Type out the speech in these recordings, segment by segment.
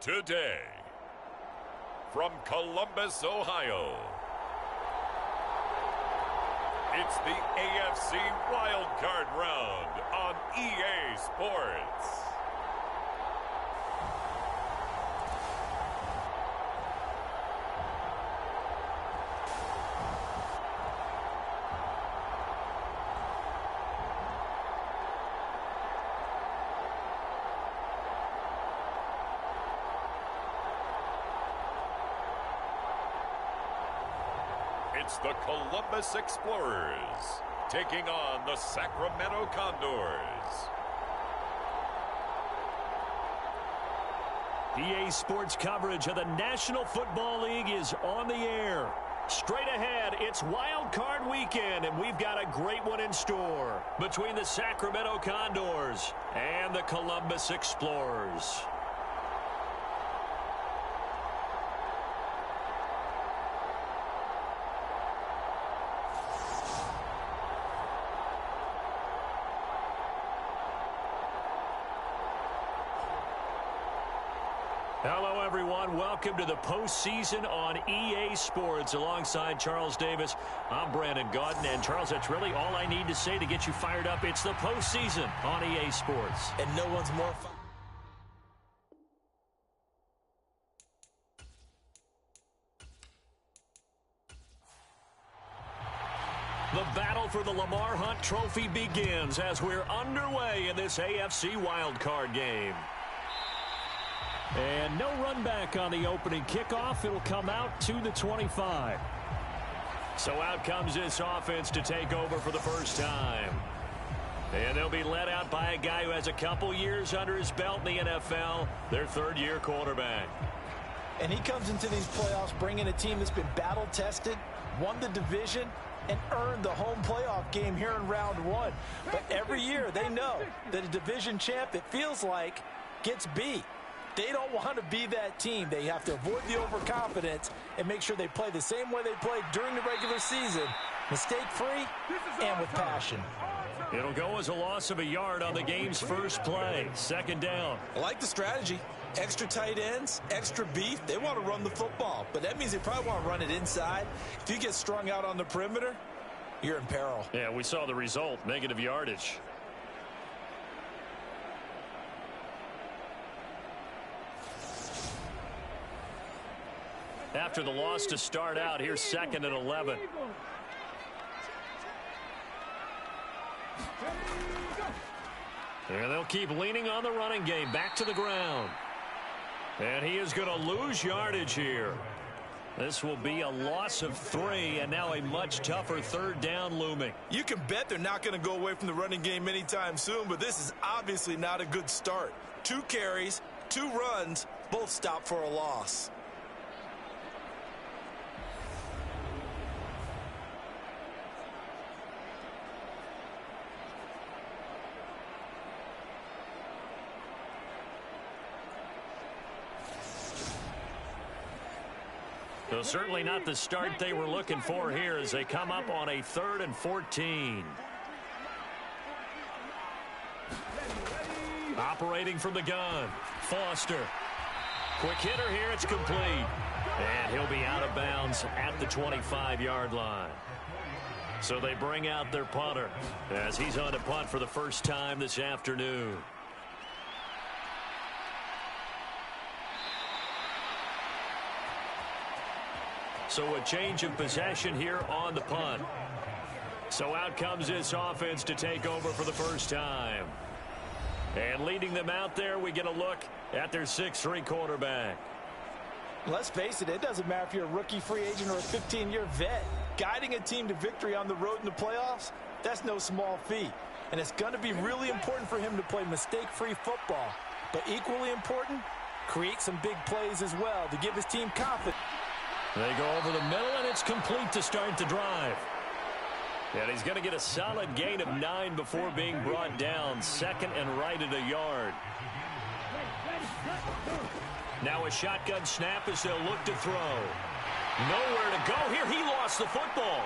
today. From Columbus, Ohio, it's the AFC Wildcard round on EA Sports. It's the Columbus Explorers taking on the Sacramento Condors. EA Sports coverage of the National Football League is on the air. Straight ahead, it's Wild Card Weekend, and we've got a great one in store between the Sacramento Condors and the Columbus Explorers. Hello, everyone. Welcome to the postseason on EA Sports. Alongside Charles Davis, I'm Brandon Gaudin. And, Charles, that's really all I need to say to get you fired up. It's the postseason on EA Sports. And no one's more fun. The battle for the Lamar Hunt Trophy begins as we're underway in this AFC wildcard game. And no run back on the opening kickoff. It'll come out to the 25. So out comes this offense to take over for the first time. And they'll be led out by a guy who has a couple years under his belt in the NFL, their third-year quarterback. And he comes into these playoffs bringing a team that's been battle-tested, won the division, and earned the home playoff game here in round one. But every year they know that a division champ, it feels like, gets beat. They don't want to be that team. They have to avoid the overconfidence and make sure they play the same way they played during the regular season, mistake-free and with passion. It'll go as a loss of a yard on the game's first play. Second down. I like the strategy. Extra tight ends, extra beef. They want to run the football, but that means they probably want to run it inside. If you get strung out on the perimeter, you're in peril. Yeah, we saw the result, negative yardage. After the loss to start out, here's 2nd and 11. And they'll keep leaning on the running game. Back to the ground. And he is going to lose yardage here. This will be a loss of 3, and now a much tougher third down looming. You can bet they're not going to go away from the running game anytime soon, but this is obviously not a good start. 2 carries, 2 runs, both stopped for a loss. So certainly not the start they were looking for here as they come up on a 3rd and 14. Operating from the gun, Foster. Quick hitter here, it's complete. And he'll be out of bounds at the 25-yard line. So they bring out their punter as he's on to punt for the first time this afternoon. So a change of possession here on the punt. So out comes this offense to take over for the first time. And leading them out there, we get a look at their 6'3" quarterback. Let's face it, it doesn't matter if you're a rookie free agent or a 15-year vet. Guiding a team to victory on the road in the playoffs, that's no small feat. And it's going to be really important for him to play mistake-free football. But equally important, create some big plays as well to give his team confidence. They go over the middle, and it's complete to start the drive. And he's going to get a solid gain of 9 before being brought down. 2nd and right at a yard. Now a shotgun snap as they'll look to throw. Nowhere to go here. He lost the football.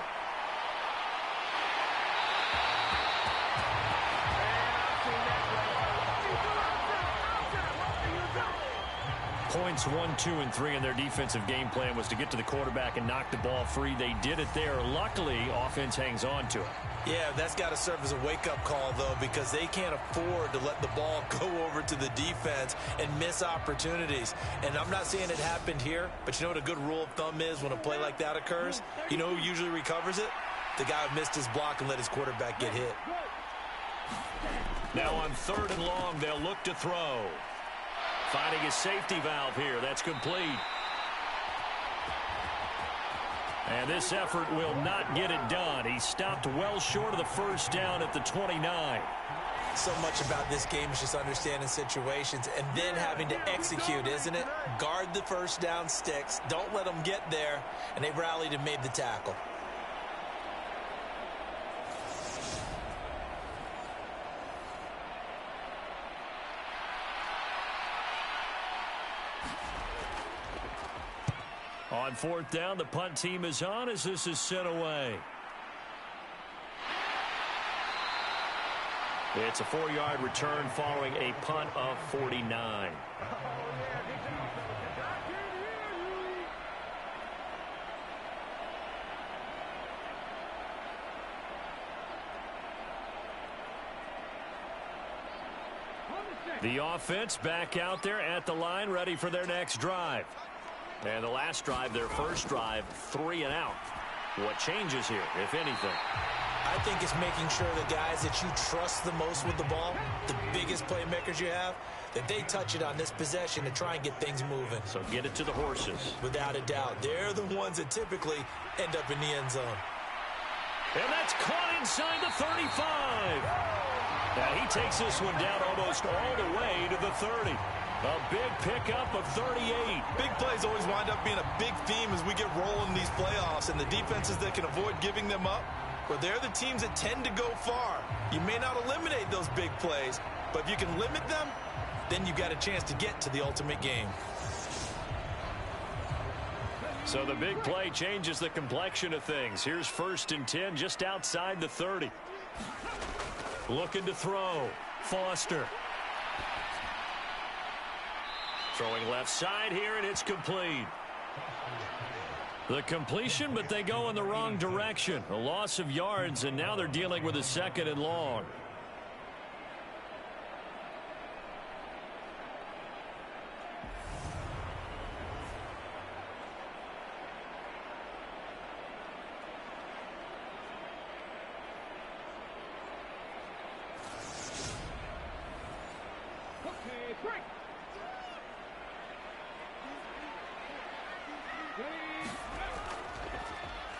points 1, 2, and 3 in their defensive game plan was to get to the quarterback and knock the ball free. They did it there. Luckily, offense hangs on to it. Yeah, that's got to serve as a wake-up call, though, because they can't afford to let the ball go over to the defense and miss opportunities. And I'm not saying it happened here, but you know what a good rule of thumb is when a play like that occurs? You know who usually recovers it? The guy who missed his block and let his quarterback get hit. Now on 3rd and long, they'll look to throw. Finding his safety valve here. That's complete. And this effort will not get it done. He stopped well short of the first down at the 29. So much about this game is just understanding situations and then having to execute, isn't it? Guard the first down sticks. Don't let them get there. And they rallied and made the tackle. On 4th down, the punt team is on as this is sent away. It's a 4-yard return following a punt of 49. The offense back out there at the line, ready for their next drive. And the last drive, their first drive, 3 and out. What changes here, if anything? I think it's making sure the guys that you trust the most with the ball, the biggest playmakers you have, that they touch it on this possession to try and get things moving. So get it to the horses. Without a doubt. They're the ones that typically end up in the end zone. And that's caught inside the 35. Now he takes this one down almost all the way to the 30. A big pickup of 38. Big plays always wind up being a big theme as we get rolling in these playoffs, and the defenses that can avoid giving them up, well, they're the teams that tend to go far. You may not eliminate those big plays, but if you can limit them, then you've got a chance to get to the ultimate game. So the big play changes the complexion of things. Here's 1st and 10 just outside the 30. Looking to throw. Foster. Throwing left side here, and it's complete. The completion, but they go in the wrong direction. A loss of yards, and now they're dealing with a 2nd and long.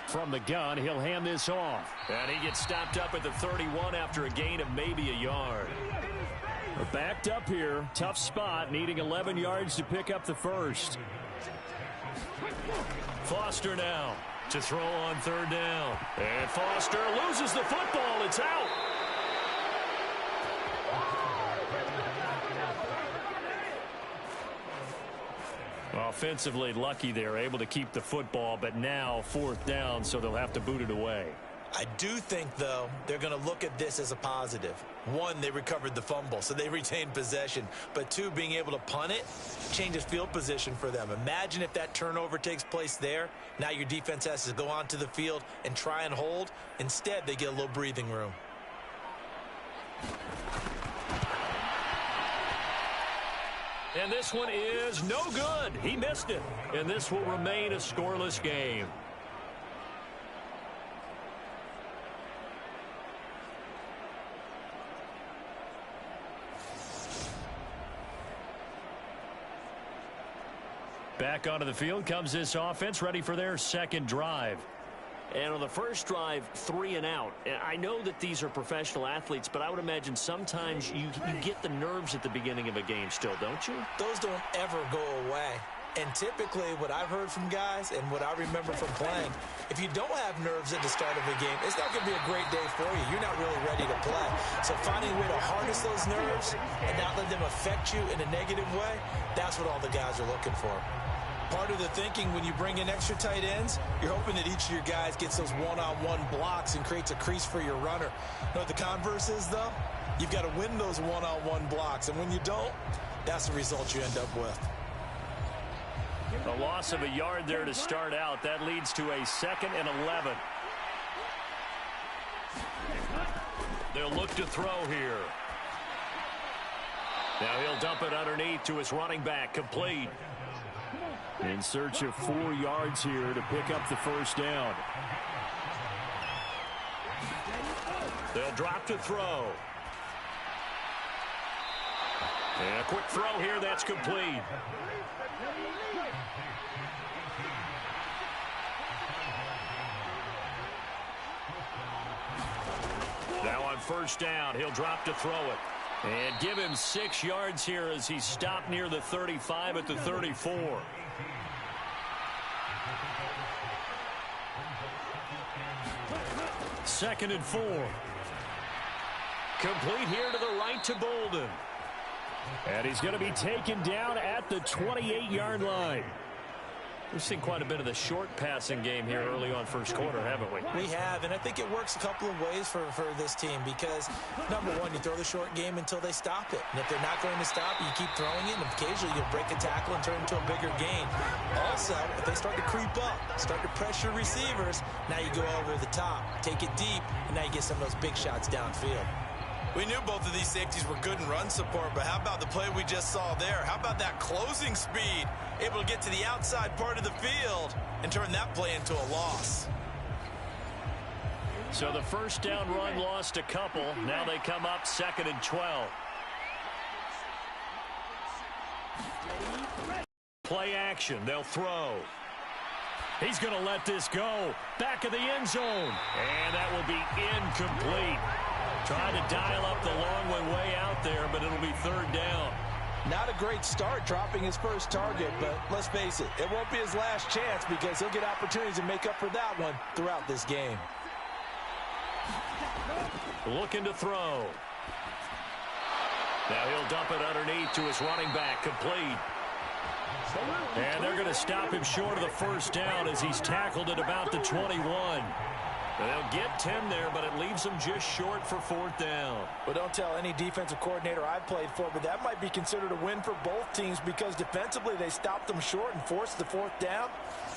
From the gun, he'll hand this off. And he gets stopped up at the 31 after a gain of maybe a yard. We're backed up here. Tough spot, needing 11 yards to pick up the first. Foster now to throw on 3rd down. And Foster loses the football. It's out. Offensively lucky they're able to keep the football, but now 4th down, so they'll have to boot it away. I do think, though, they're going to look at this as a positive. 1, they recovered the fumble, so they retained possession. But 2, being able to punt it changes field position for them. Imagine if that turnover takes place there. Now your defense has to go onto the field and try and hold. Instead, they get a little breathing room. And this one is no good. He missed it. And this will remain a scoreless game. Back onto the field comes this offense, ready for their 2nd drive. And on the first drive, 3 and out. And I know that these are professional athletes, but I would imagine sometimes you get the nerves at the beginning of a game still, don't you? Those don't ever go away. And typically what I've heard from guys and what I remember from playing, if you don't have nerves at the start of a game, it's not going to be a great day for you. You're not really ready to play. So finding a way to harness those nerves and not let them affect you in a negative way, that's what all the guys are looking for. Part of the thinking when you bring in extra tight ends, you're hoping that each of your guys gets those one-on-one blocks and creates a crease for your runner. You know what the converse is, though? You've got to win those one-on-one blocks, and when you don't, that's the result you end up with. A loss of a yard there to start out. That leads to a 2nd and 11. They'll look to throw here. Now he'll dump it underneath to his running back. Complete. In search of 4 yards here to pick up the first down. They'll drop to throw. And a quick throw here. That's complete. Now on first down, he'll drop to throw it. And give him 6 yards here as he stopped near the 35 at the 34. Second and 4. Complete here to the right to Bolden. And he's going to be taken down at the 28-yard line. We've seen quite a bit of the short passing game here early on first quarter, haven't we? We have, and I think it works a couple of ways for this team because, number one, you throw the short game until they stop it. And if they're not going to stop it, you keep throwing it, and occasionally you'll break a tackle and turn it into a bigger gain. Also, if they start to creep up, start to pressure receivers, now you go over the top, take it deep, and now you get some of those big shots downfield. We knew both of these safeties were good in run support, but how about the play we just saw there? How about that closing speed? Able to get to the outside part of the field and turn that play into a loss. So the first down run lost a couple. Now they come up 2nd and 12. Play action. They'll throw. He's going to let this go. Back of the end zone. And that will be incomplete. Trying to dial up the long way out there, but it'll be 3rd down. Not a great start dropping his first target, but let's face it, it won't be his last chance because he'll get opportunities to make up for that one throughout this game. Looking to throw. Now he'll dump it underneath to his running back. Complete. And they're going to stop him short of the first down as he's tackled at about the 21. And they'll get 10 there, but it leaves them just short for 4th down. Well, don't tell any defensive coordinator I've played for, but that might be considered a win for both teams because defensively they stopped them short and forced the 4th down.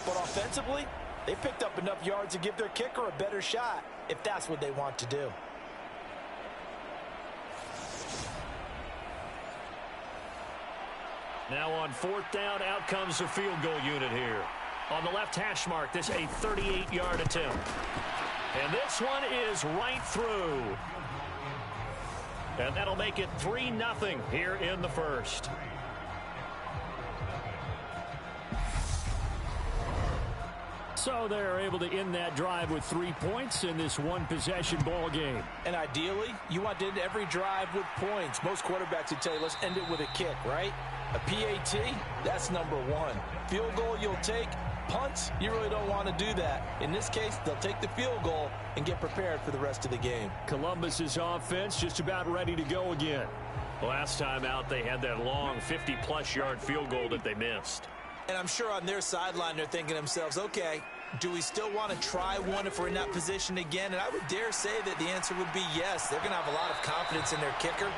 But offensively, they picked up enough yards to give their kicker a better shot if that's what they want to do. Now on 4th down, out comes the field goal unit here. On the left hash mark, this a 38-yard attempt. And this one is right through. And that'll make it 3-0 here in the first. So they're able to end that drive with 3 points in this one-possession ball game. And ideally, you want to end every drive with points. Most quarterbacks would tell you, let's end it with a kick, right? A PAT, that's number 1. Field goal you'll take. Punts, you really don't want to do that. In this case, they'll take the field goal and get prepared for the rest of the game. Columbus's offense just about ready to go again. Last time out, they had that long 50-plus yard field goal that they missed. And I'm sure on their sideline, they're thinking to themselves, okay, do we still want to try one if we're in that position again? And I would dare say that the answer would be yes. They're going to have a lot of confidence in their kicker.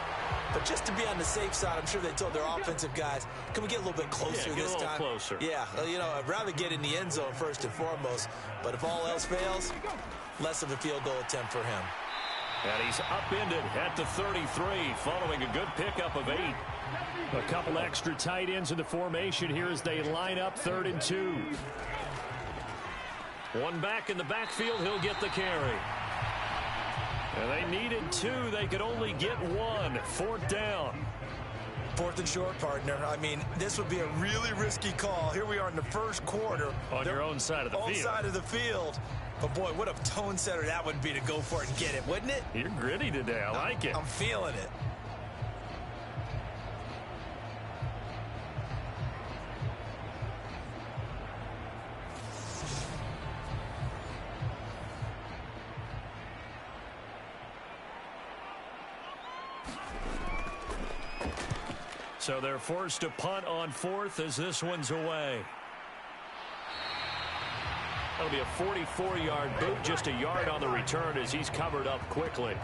But just to be on the safe side, I'm sure they told their offensive guys, can we get a little bit closer this time? Closer. Yeah, you know, I'd rather get in the end zone first and foremost. But if all else fails, less of a field goal attempt for him. And he's upended at the 33 following a good pickup of 8. A couple extra tight ends in the formation here as they line up 3rd and 2. One back in the backfield, he'll get the carry. And they needed 2. They could only get 1. 4th down. 4th and short, partner. I mean, this would be a really risky call. Here we are in the first quarter. On your own side of the field. Own side of the field. But, boy, what a tone setter that would be to go for it and get it, wouldn't it? You're gritty today. I like it. I'm feeling it. So they're forced to punt on 4th as this one's away. That'll be a 44-yard boot, just a yard on the return as he's covered up quickly.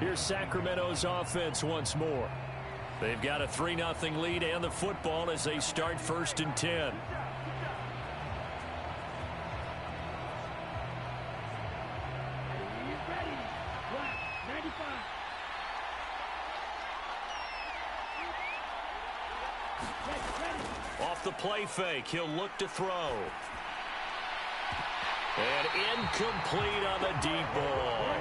Here's Sacramento's offense once more. They've got a 3-0 lead and the football as they start 1st and 10. Off the play fake, he'll look to throw. And incomplete on the deep ball.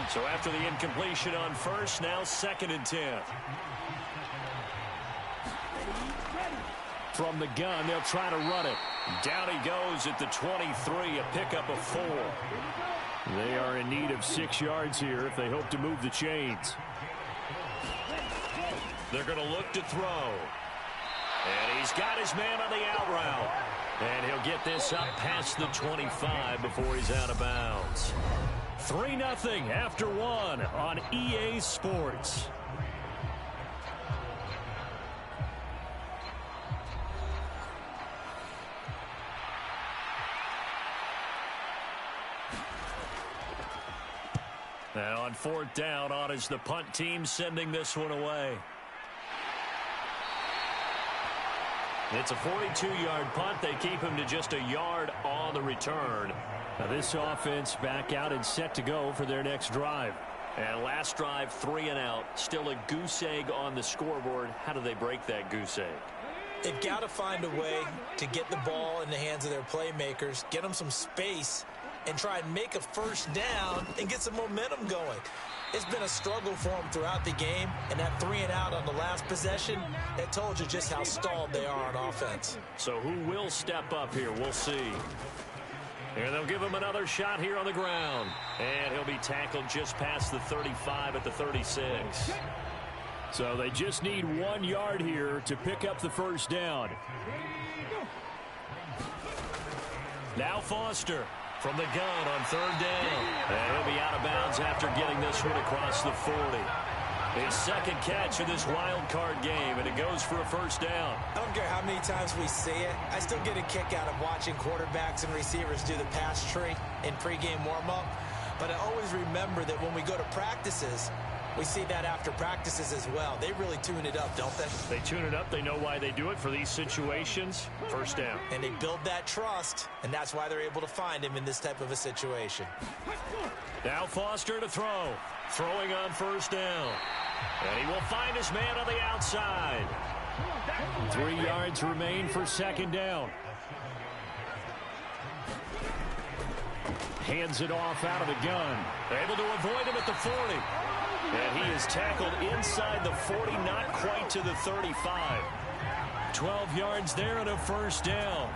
So after the incompletion on first, now 2nd and 10. From the gun, they'll try to run it. Down he goes at the 23, a pickup of 4. They are in need of 6 yards here if they hope to move the chains. They're going to look to throw. And he's got his man on the out route. And he'll get this up past the 25 before he's out of bounds. 3-0 after 1 on EA Sports. Now on 4th down, on is the punt team sending this one away. It's a 42-yard punt. They keep him to just a yard on the return. Now this offense back out and set to go for their next drive. And last drive, 3 and out. Still a goose egg on the scoreboard. How do they break that goose egg? They've got to find a way to get the ball in the hands of their playmakers, get them some space, and try and make a first down and get some momentum going. It's been a struggle for them throughout the game, and that 3 and out on the last possession, that told you just how stalled they are on offense. So who will step up here? We'll see. And they'll give him another shot here on the ground. And he'll be tackled just past the 35 at the 36. So they just need 1 yard here to pick up the first down. Now Foster from the gun on 3rd down. And he'll be out of bounds after getting this one across the 40. His 2nd catch of this wild card game, and it goes for a first down. I don't care how many times we see it. I still get a kick out of watching quarterbacks and receivers do the pass tree in pregame warm-up. But I always remember that when we go to practices, we see that after practices as well. They really tune it up, don't they? They tune it up. They know why they do it for these situations. First down. And they build that trust, and that's why they're able to find him in this type of a situation. Now Foster to throw. Throwing on first down. And he will find his man on the outside. 3 yards remain for 2nd down. Hands it off out of the gun. Able to avoid him at the 40. And he is tackled inside the 40, not quite to the 35. 12 yards there and a first down.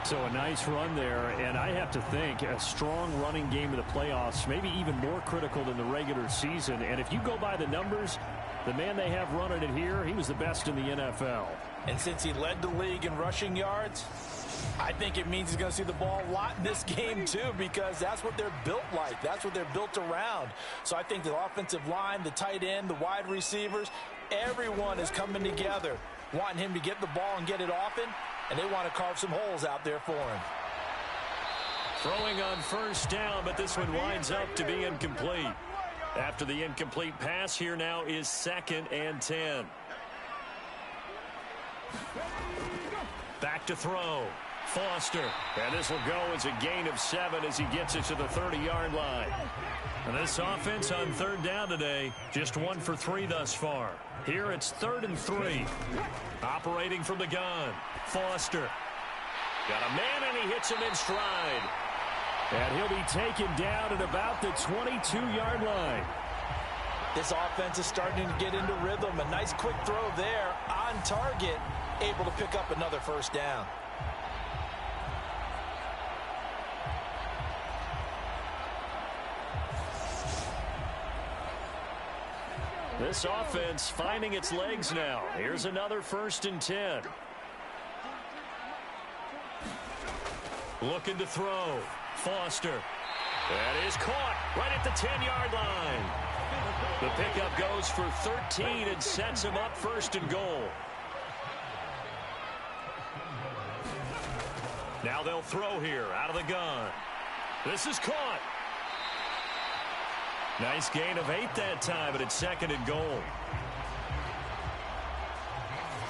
So a nice run there, and I have to think a strong running game in the playoffs, maybe even more critical than the regular season. And if you go by the numbers, the man they have running it here, he was the best in the NFL. And since he led the league in rushing yards, I think it means he's going to see the ball a lot in this game, too, because that's what they're built like. That's what they're built around. So I think the offensive line, the tight end, the wide receivers, everyone is coming together, wanting him to get the ball and get it often, and they want to carve some holes out there for him. Throwing on first down, but this one winds up to be incomplete. After the incomplete pass, here now is 2nd and 10. Back to throw. Foster. And this will go as a gain of 7 as he gets it to the 30-yard line. And this offense on 3rd down today, just 1 for 3 thus far. Here it's 3rd and 3. Operating from the gun. Foster. Got a man, and he hits him in stride. And he'll be taken down at about the 22-yard line. This offense is starting to get into rhythm. A nice quick throw there on target, able to pick up another first down. This offense finding its legs now. Here's another 1st and 10. Looking to throw. Foster. That is caught right at the 10-yard line. The pickup goes for 13 and sets him up 1st and goal. Now they'll throw here out of the gun. This is caught. Nice gain of 8 that time, but it's 2nd and goal.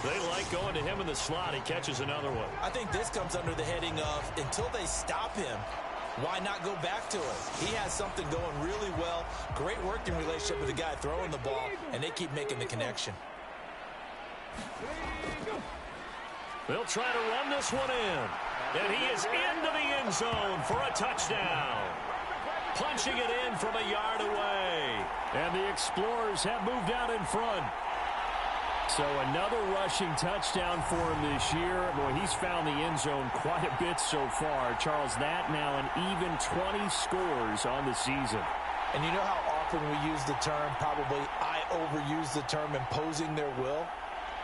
They like going to him in the slot. He catches another one. I think this comes under the heading of, until they stop him, why not go back to it? He has something going really well. Great working relationship with the guy throwing the ball, and they keep making the connection. They'll try to run this one in. And he is into the end zone for a touchdown. Punching it in from a yard away. And the Explorers have moved out in front. So another rushing touchdown for him this year. Boy, he's found the end zone quite a bit so far. Charles, that now an even 20 scores on the season. And you know how often we use the term, probably I overuse the term, imposing their will?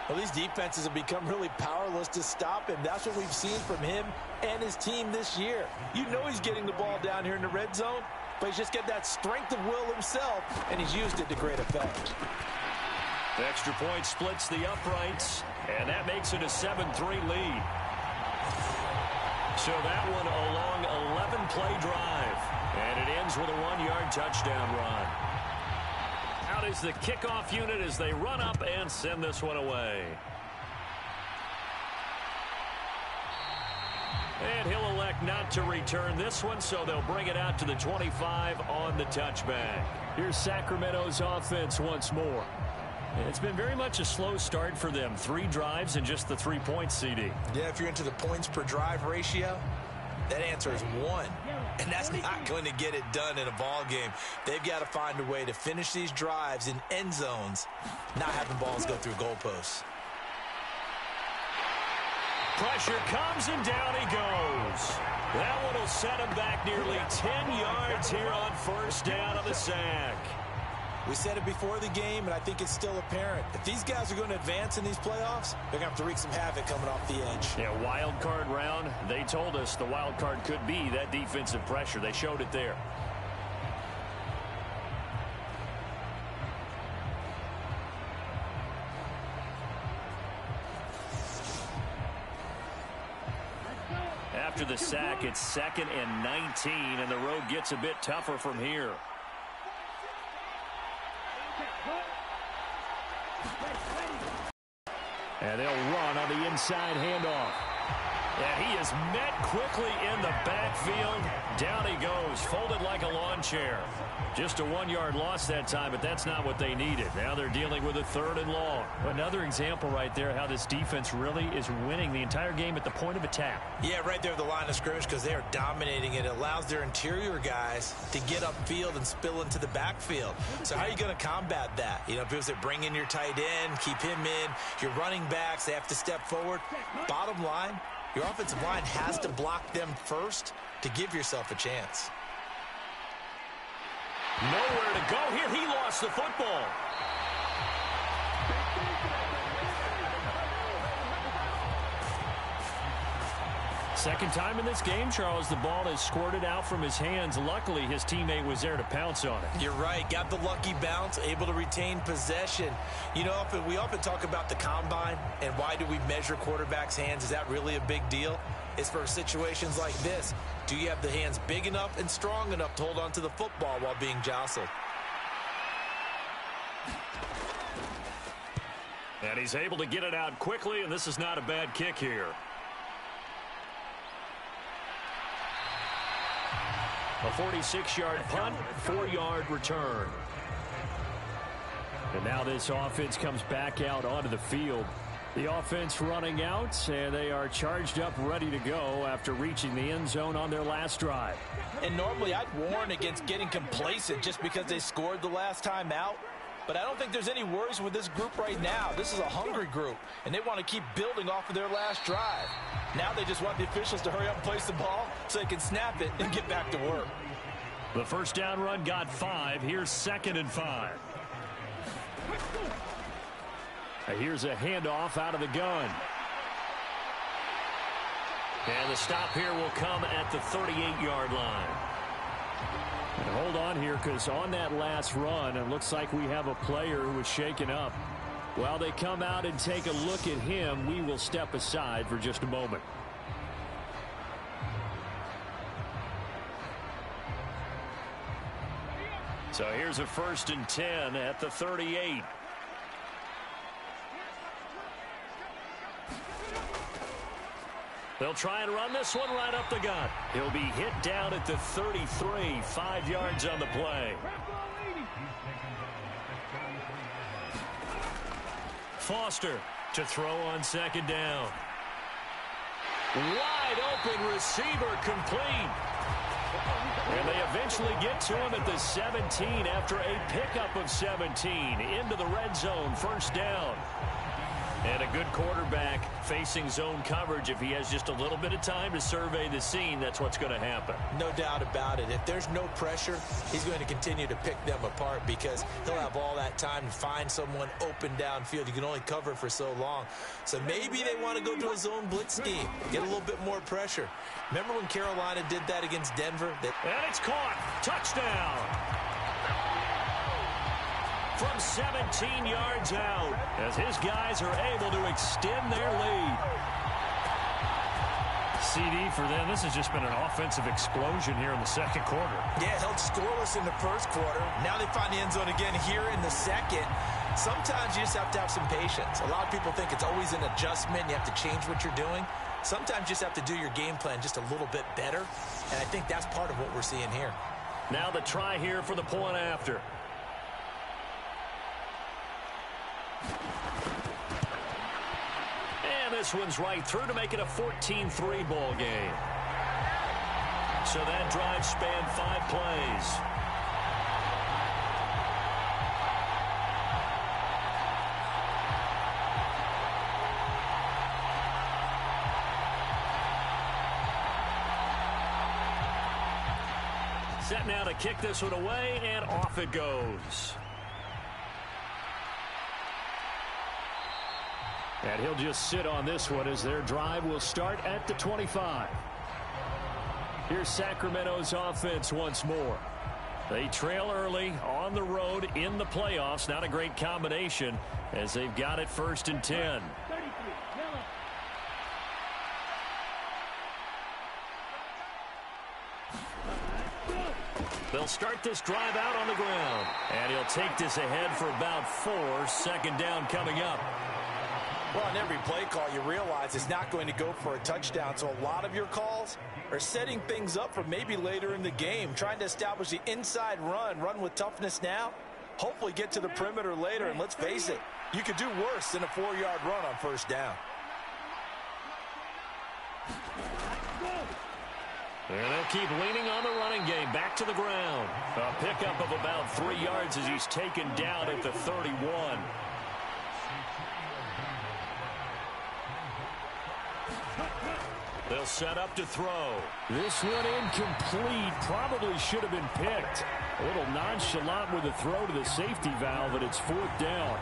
Well, these defenses have become really powerless to stop him. That's what we've seen from him and his team this year. You know he's getting the ball down here in the red zone, but he's just got that strength of will himself, and he's used it to great effect. The extra point splits the uprights, and that makes it a 7-3 lead. So that one a long 11-play drive, and it ends with a 1-yard touchdown run. Out is the kickoff unit as they run up and send this one away. And he'll elect not to return this one, so they'll bring it out to the 25 on the touchback. Here's Sacramento's offense once more. It's been very much a slow start for them. 3 drives and just the 3 points, CD. Yeah, if you're into the points per drive ratio, that answer is 1. And that's not going to get it done in a ball game. They've got to find a way to finish these drives in end zones, not having balls go through goalposts. Pressure comes and down he goes. That one will set him back nearly 10 yards here on first down on the sack. We said it before the game, and I think it's still apparent. If these guys are going to advance in these playoffs, they're going to have to wreak some havoc coming off the edge. Yeah, wild card round. They told us the wild card could be that defensive pressure. They showed it there. After the sack, it's 2nd and 19, and the road gets a bit tougher from here. And they'll run on the inside handoff. And he is met quickly in the backfield. Down he goes, folded like a lawn chair. Just a 1-yard loss that time, but that's not what they needed. Now they're dealing with a 3rd and long. Another example right there how this defense really is winning the entire game at the point of attack. Yeah, right there at the line of scrimmage because they are dominating it. It allows their interior guys to get upfield and spill into the backfield. So how are you going to combat that? You know, because they bring in your tight end, keep him in. Your running backs, they have to step forward. Bottom line, your offensive line has to block them first to give yourself a chance. Nowhere to go here. He lost the football. Second time in this game, Charles, the ball is squirted out from his hands. Luckily, his teammate was there to pounce on it. You're right. Got the lucky bounce, able to retain possession. You know, we often talk about the combine and why do we measure quarterbacks' hands. Is that really a big deal? It's for situations like this. Do you have the hands big enough and strong enough to hold on to the football while being jostled? And he's able to get it out quickly, and this is not a bad kick here. A 46-yard punt, 4-yard return. And now this offense comes back out onto the field. The offense running out, and they are charged up, ready to go after reaching the end zone on their last drive. And normally I'd warn against getting complacent just because they scored the last time out. But I don't think there's any worries with this group right now. This is a hungry group, and they want to keep building off of their last drive. Now they just want the officials to hurry up and place the ball so they can snap it and get back to work. The first down run got 5. Here's 2nd and 5. Here's a handoff out of the gun. And the stop here will come at the 38-yard line. And hold on here, because on that last run, it looks like we have a player who was shaken up. While they come out and take a look at him, we will step aside for just a moment. So here's a 1st and 10 at the 38. They'll try and run this one right up the gut. He'll be hit down at the 33, 5 yards on the play. Foster to throw on 2nd down. Wide open receiver complete. And they eventually get to him at the 17 after a pickup of 17 into the red zone. First down. And a good quarterback facing zone coverage. If he has just a little bit of time to survey the scene, that's what's going to happen. No doubt about it. If there's no pressure, he's going to continue to pick them apart because he'll have all that time to find someone open downfield. You can only cover for so long. So maybe they want to go to a zone blitz scheme, get a little bit more pressure. Remember when Carolina did that against Denver? And it's caught. Touchdown. From 17 yards out as his guys are able to extend their lead. CD for them. This has just been an offensive explosion here in the second quarter. Yeah, held scoreless in the first quarter. Now they find the end zone again here in the second. Sometimes you just have to have some patience. A lot of people think it's always an adjustment. You have to change what you're doing. Sometimes you just have to do your game plan just a little bit better. And I think that's part of what we're seeing here. Now the try here for the point after. And this one's right through to make it a 14-3 ball game. So that drive spanned 5 plays. Set now to kick this one away, and off it goes. And he'll just sit on this one as their drive will start at the 25. Here's Sacramento's offense once more. They trail early on the road in the playoffs. Not a great combination as they've got it 1st and 10. They'll start this drive out on the ground. And he'll take this ahead for about 4. 2nd down coming up. Well, on every play call, you realize it's not going to go for a touchdown. So a lot of your calls are setting things up for maybe later in the game, trying to establish the inside run with toughness now, hopefully get to the perimeter later. And let's face it, you could do worse than a 4-yard run on 1st down. And they'll keep leaning on the running game. Back to the ground. A pickup of about 3 yards as he's taken down at the 31. They'll set up to throw. This one incomplete. Probably should have been picked. A little nonchalant with the throw to the safety valve, but it's 4th down.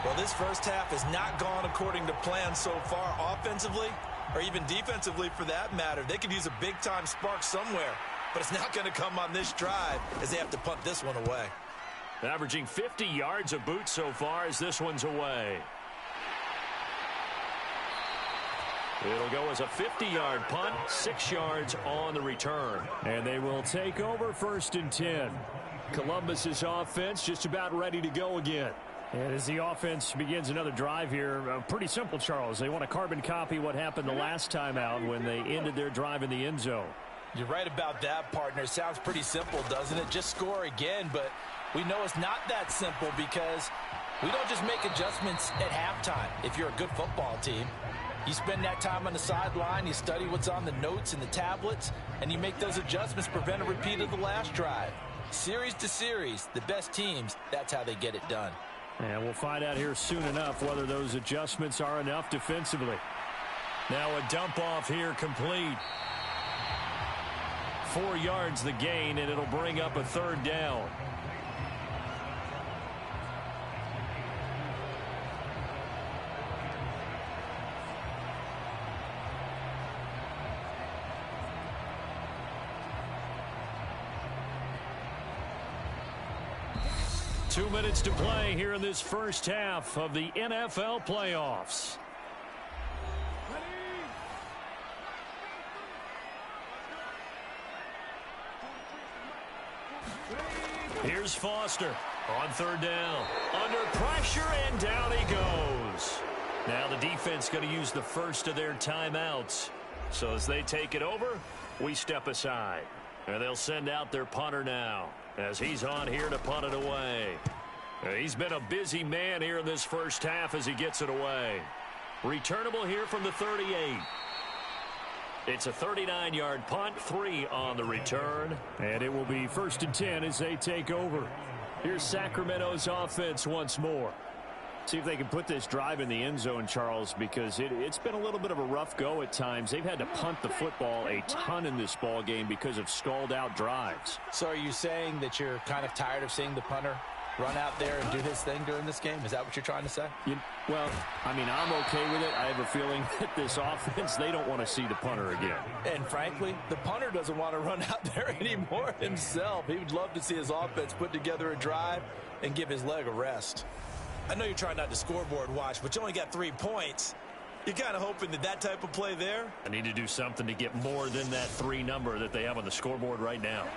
Well, this first half has not gone according to plan so far offensively or even defensively for that matter. They could use a big-time spark somewhere, but it's not going to come on this drive as they have to punt this one away. Averaging 50 yards a boot so far as this one's away. It'll go as a 50-yard punt, 6 yards on the return. And they will take over 1st and 10. Columbus's offense just about ready to go again. And as the offense begins another drive here, pretty simple, Charles. They want to carbon copy what happened the last time out when they ended their drive in the end zone. You're right about that, partner. Sounds pretty simple, doesn't it? Just score again, but we know it's not that simple because we don't just make adjustments at halftime if you're a good football team. You spend that time on the sideline, you study what's on the notes and the tablets, and you make those adjustments, prevent a repeat of the last drive. Series to series, the best teams, that's how they get it done. And we'll find out here soon enough whether those adjustments are enough defensively. Now a dump off here complete. 4 yards the gain, and it'll bring up a 3rd down. Two minutes to play here in this first half of the NFL playoffs. Here's Foster on 3rd down. Under pressure, and down he goes. Now the defense going to use the first of their timeouts. So as they take it over, we step aside. And they'll send out their punter now as he's on here to punt it away. He's been a busy man here in this first half as he gets it away. Returnable here from the 38. It's a 39-yard punt, 3 on the return. And it will be 1st and 10 as they take over. Here's Sacramento's offense once more. See if they can put this drive in the end zone, Charles, because it's been a little bit of a rough go at times. They've had to punt the football a ton in this ball game because of stalled-out drives. So are you saying that you're kind of tired of seeing the punter run out there and do his thing during this game? Is that what you're trying to say? Well, I mean, I'm okay with it. I have a feeling that this offense, they don't want to see the punter again. And frankly, the punter doesn't want to run out there anymore himself. He would love to see his offense put together a drive and give his leg a rest. I know you're trying not to scoreboard watch, but you only got 3 points. You're kind of hoping that type of play there. I need to do something to get more than that 3 number that they have on the scoreboard right now.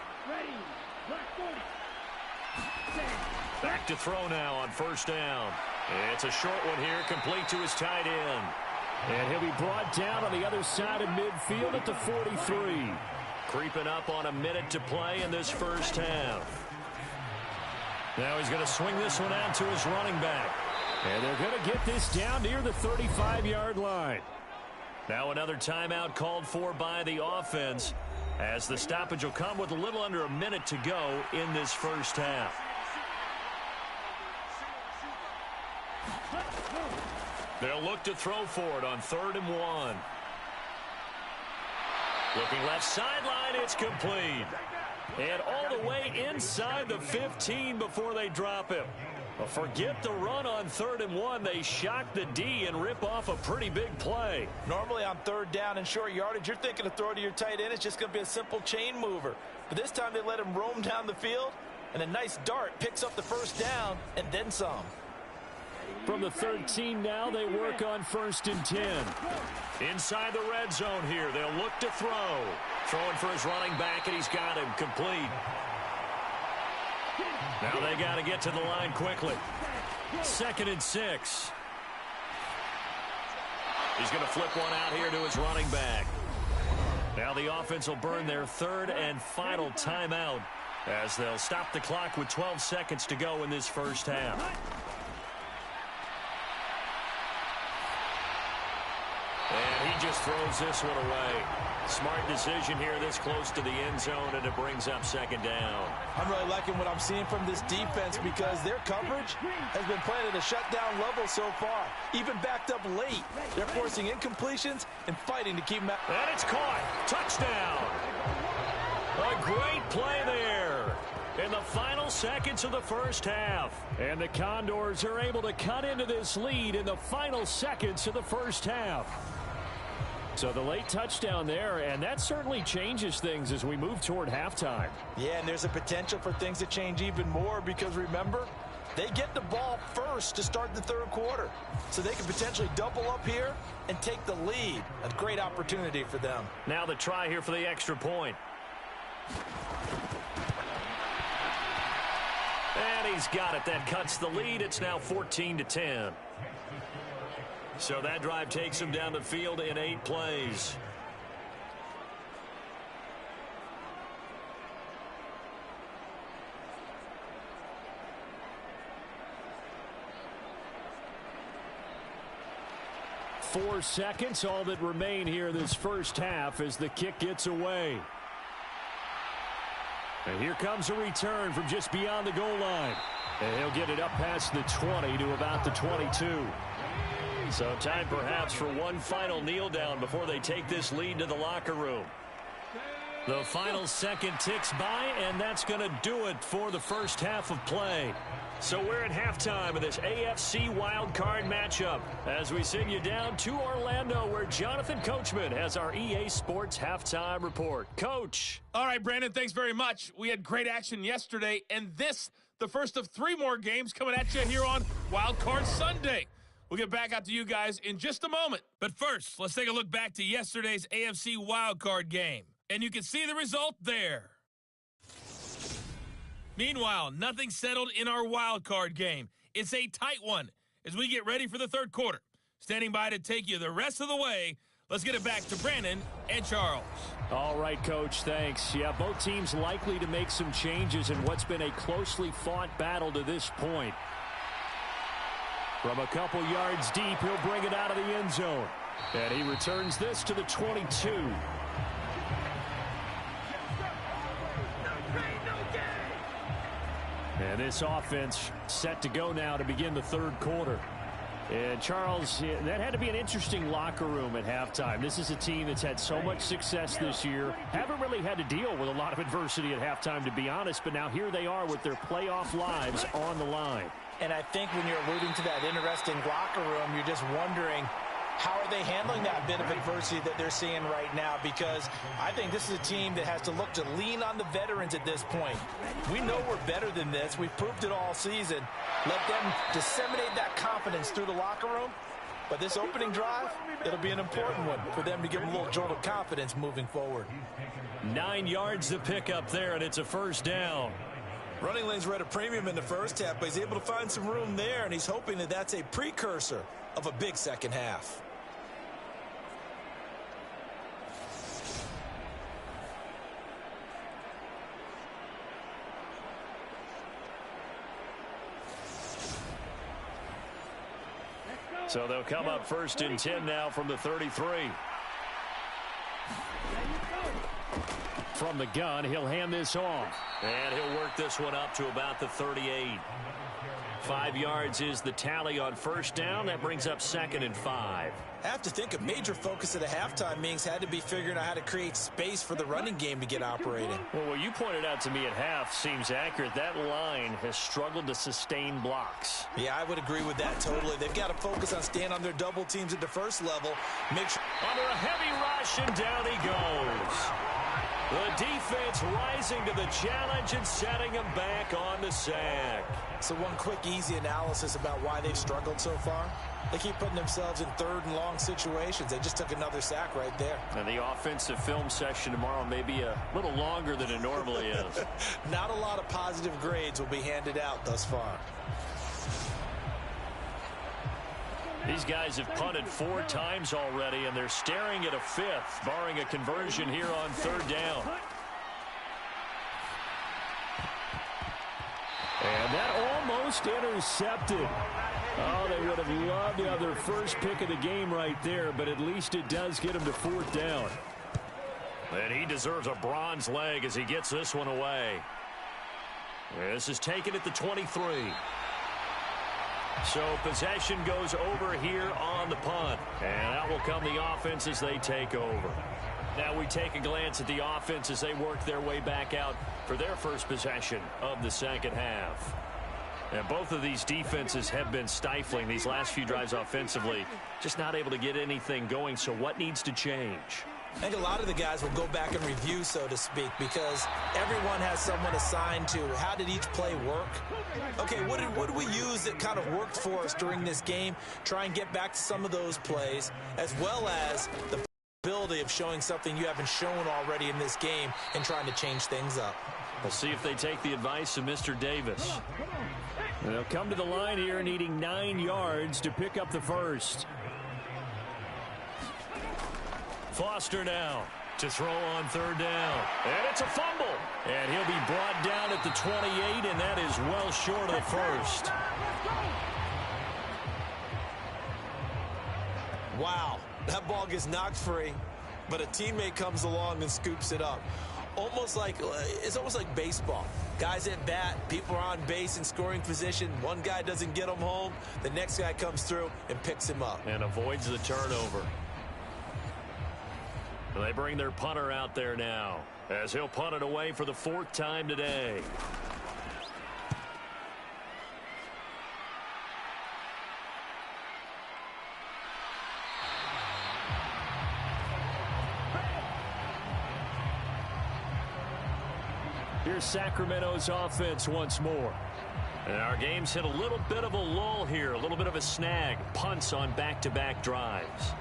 Back to throw now on 1st down. It's a short one here, complete to his tight end. And he'll be brought down on the other side of midfield at the 43. Creeping up on a minute to play in this first half. Now he's going to swing this one out to his running back. And they're going to get this down near the 35-yard line. Now another timeout called for by the offense, as the stoppage will come with a little under a minute to go in this first half. They'll look to throw for it on 3rd and 1. Looking left sideline, it's complete. And all the way inside the 15 before they drop him. Well, forget the run on 3rd and 1. They shock the D and rip off a pretty big play. Normally on 3rd down and short yardage, you're thinking to throw to your tight end. It's just going to be a simple chain mover. But this time they let him roam down the field, and a nice dart picks up the 1st down and then some. From the 13 now, they work on 1st and 10. Inside the red zone here, they'll look to throw. Throwing for his running back, and he's got him complete. Now they got to get to the line quickly. 2nd and 6. He's going to flip one out here to his running back. Now the offense will burn their 3rd and final timeout, as they'll stop the clock with 12 seconds to go in this first half. And he just throws this one away. Smart decision here this close to the end zone, and it brings up 2nd down. I'm really liking what I'm seeing from this defense, because their coverage has been playing at a shutdown level so far. Even backed up late, they're forcing incompletions and fighting to keep them out. And it's caught. Touchdown. A great play there in the final seconds of the first half. And the Condors are able to cut into this lead in the final seconds of the first half. So the late touchdown there, and that certainly changes things as we move toward halftime. Yeah, and there's a potential for things to change even more, because remember, they get the ball first to start the 3rd quarter. So they can potentially double up here and take the lead. A great opportunity for them. Now the try here for the extra point. And he's got it. That cuts the lead. It's now 14-10. So that drive takes him down the field in 8 plays. Four seconds, all that remain here this first half as the kick gets away. And here comes a return from just beyond the goal line. And he'll get it up past the 20 to about the 22. So time perhaps for one final kneel down before they take this lead to the locker room. The final second ticks by, and that's going to do it for the first half of play. So we're at halftime of this AFC Wildcard matchup as we send you down to Orlando, where Jonathan Coachman has our EA Sports halftime report. Coach. All right, Brandon, thanks very much. We had great action yesterday, and this, the first of 3 more games coming at you here on Wildcard Sunday. We'll get back out to you guys in just a moment. But first, let's take a look back to yesterday's AFC Wildcard game. And you can see the result there. Meanwhile, nothing settled in our Wildcard game. It's a tight one as we get ready for the 3rd quarter. Standing by to take you the rest of the way, let's get it back to Brandon and Charles. All right, Coach, thanks. Yeah, both teams likely to make some changes in what's been a closely fought battle to this point. From a couple yards deep, he'll bring it out of the end zone. And he returns this to the 22. And this offense set to go now to begin the third quarter. And Charles, that had to be an interesting locker room at halftime. This is a team that's had so much success this year. Haven't really had to deal with a lot of adversity at halftime, to be honest. But now here they are with their playoff lives on the line. And I think when you're alluding to that interesting locker room, you're just wondering, how are they handling that bit of adversity that they're seeing right now? Because I think this is a team that has to look to lean on the veterans at this point. We know we're better than this. We've proved it all season. Let them disseminate that confidence through the locker room. But this opening drive, it'll be an important one for them to give them a little jolt of confidence moving forward. 9 yards to pick up there, and it's a first down. Running lanes were at a premium in the first half, but he's able to find some room there, and he's hoping that that's a precursor of a big second half. So they'll come up first and 10 now from the 33. From the gun, he'll hand this off. And he'll work this one up to about the 38. 5 yards is the tally on first down. That brings up 2nd and 5. I have to think a major focus at a halftime means had to be figuring out how to create space for the running game to get operating. Well, what you pointed out to me at half seems accurate. That line has struggled to sustain blocks. Yeah, I would agree with that totally. They've got to focus on staying on their double teams at the first level. Make sure under a heavy rush, and down he goes. The defense rising to the challenge and setting him back on the sack. So one quick, easy analysis about why they've struggled so far. They keep putting themselves in third and long situations. They just took another sack right there. And the offensive film session tomorrow may be a little longer than it normally is. Not a lot of positive grades will be handed out thus far. These guys have punted 4 times already, and they're staring at a 5th, barring a conversion here on third down. And that almost intercepted. Oh, they would have loved to have their first pick of the game right there, but at least it does get them to 4th down. And he deserves a bronze leg as he gets this one away. This is taken at the 23. So possession goes over here on the punt. And out will come the offense as they take over. Now we take a glance at the offense as they work their way back out for their first possession of the second half. And both of these defenses have been stifling these last few drives offensively. Just not able to get anything going. So what needs to change? I think a lot of the guys will go back and review, so to speak, because everyone has someone assigned to how did each play work. Okay, what did we use that kind of worked for us during this game? Try and get back to some of those plays, as well as the ability of showing something you haven't shown already in this game and trying to change things up. We'll see if they take the advice of Mr. Davis. And they'll come to the line here needing 9 yards to pick up the first. Foster now to throw on third down. And it's a fumble. And he'll be brought down at the 28, and that is well short of the first. Wow, that ball gets knocked free, but a teammate comes along and scoops it up. It's almost like baseball. Guys at bat, people are on base in scoring position. One guy doesn't get him home. The next guy comes through and picks him up. And avoids the turnover. They bring their punter out there now as he'll punt it away for the 4th time today. Here's Sacramento's offense once more. And our game's hit a little bit of a lull here, a little bit of a snag. Punts on back-to-back drives.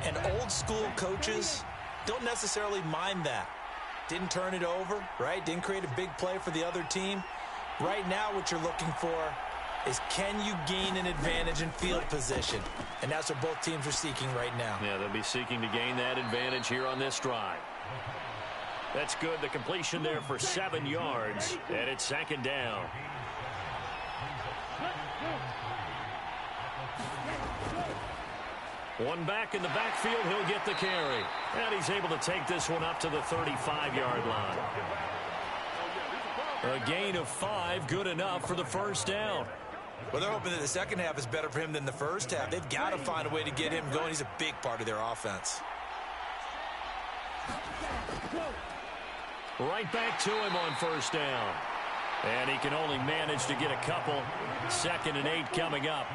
And old school coaches don't necessarily mind that. Didn't turn it over, right? Didn't create a big play for the other team. Right now what you're looking for is can you gain an advantage in field position? And that's what both teams are seeking right now. Yeah, they'll be seeking to gain that advantage here on this drive. That's good. The completion there for 7 yards, and it's 2nd down. One back in the backfield, he'll get the carry. And he's able to take this one up to the 35-yard line. A gain of 5, good enough for the first down. Well, they're hoping that the second half is better for him than the first half. They've got to find a way to get him going. He's a big part of their offense. Right back to him on first down. And he can only manage to get a couple. 2nd and 8 coming up.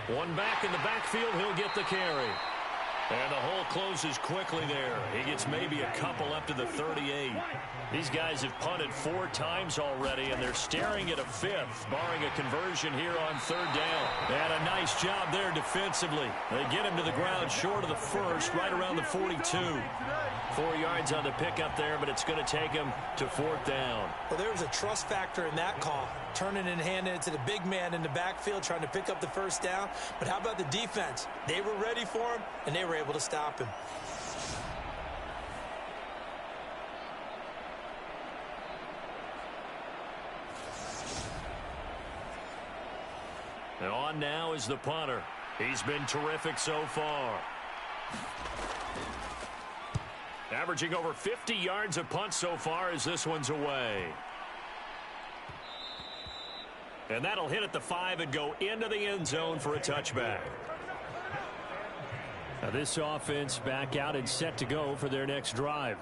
One back in the backfield, he'll get the carry. And the hole closes quickly there. He gets maybe a couple up to the 38. These guys have punted 4 times already, and they're staring at a 5th, barring a conversion here on 3rd down. And a nice job there defensively. They get him to the ground short of the 1st, right around the 42. 4 yards on the pickup there, but it's going to take him to 4th down. Well, there was a trust factor in that call. Turning and handing it to the big man in the backfield, trying to pick up the first down. But how about the defense? They were ready for him, and they were able to stop him. And on now is the punter. He's been terrific so far. Averaging over 50 yards a punt so far as this one's away. And that'll hit at the 5 and go into the end zone for a touchback. Now this offense back out and set to go for their next drive.